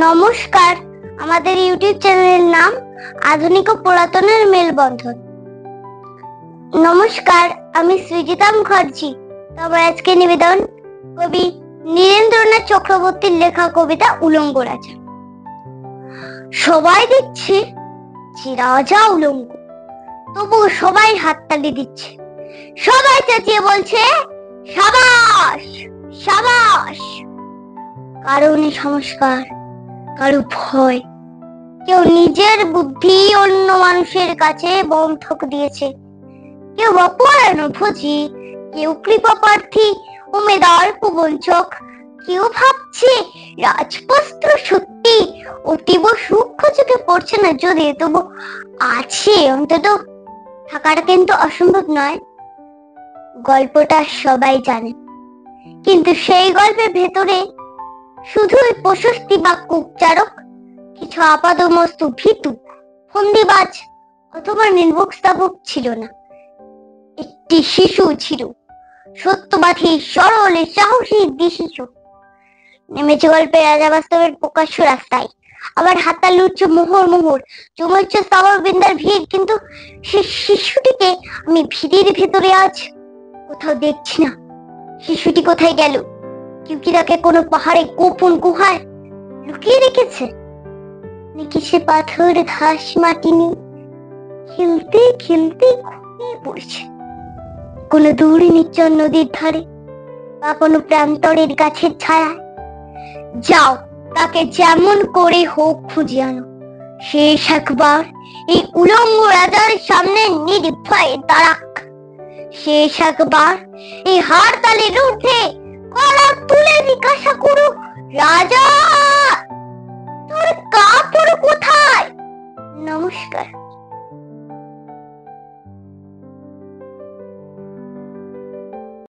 নমস্কার, আমাদের ইউটিউব চ্যানেলের নাম আধুনিক ও পুরাতনের মেলবন্ধন। নমস্কার, আমি সৃজিতা মুখার্জি। তবে আজকে নিবেদন কবি নীরেন্দ্রনাথ চক্রবর্তীর লেখা কবিতা উলঙ্গ রাজা। সবাই দেখছে যে রাজা উলঙ্গ, তবু সবাই হাততালি দিচ্ছে, সবাই চেঁচিয়ে বলছে সাবাস সাবাস। কারো নেই সংস্কার, কারো ভয়, কেউ নিজের বুদ্ধি অন্য মানুষের কাছে বন্ধক দিয়েছে, কেউ অপরানুভূতি, কেউ কৃপা প্রার্থী উমেদার কুবঞ্চক, কেউ ভাবছে রাজবস্ত্র সত্যি অতীব সূক্ষ্ম চোখে পড়ছে না, যদি তবু আছে অন্তত থাকাটা কিন্তু অসম্ভব নয়। গল্পটা সবাই জানে, কিন্তু সেই গল্পের ভেতরে শুধুই প্রশস্তি বা কুচারক, কিছু আপাদমস্তু ভীতু ফন্দিবাজ অথবা নির্ভোগ স্থাপক ছিল না। একটি শিশু ছিল, সত্যবাদী, সরল, সাহসী শিশু। নেমেছে গল্পের রাজা বাস্তবের প্রকাশ্য রাস্তায়, আবার হাততালি উঠছে মোহর মোহর, জমেছে স্থাবর বৃন্দার ভিড়, কিন্তু সে শিশুটিকে আমি ভিড়ের ভেতরে আজ কোথাও দেখছি না। শিশুটি কোথায় গেল? কেউ কি তাকে কোনো পাহাড়ে গোপন গুহায় লুকিয়ে রেখেছে, নাকি সে পাথর ঘাস মাটি নিয়ে খেলতে খেলতে ঘুমিয়ে পড়ছে কোনো দূরে নিশ্চল নদীর ধারে বা কোনো প্রান্তরের গাছের ছায়ায়? যাও, তাকে যেমন করে হোক খুঁজে আনো। শেষ একবার এই উলঙ্গ রাজার সামনে নির্ভয়ে দাঁড়াক। শেষ একবার এই হাড়তালির ঊর্ধ্বে গলা তুলে জিজ্ঞাসা করুক, রাজা তোর কাপড় কোথায়? নমস্কার।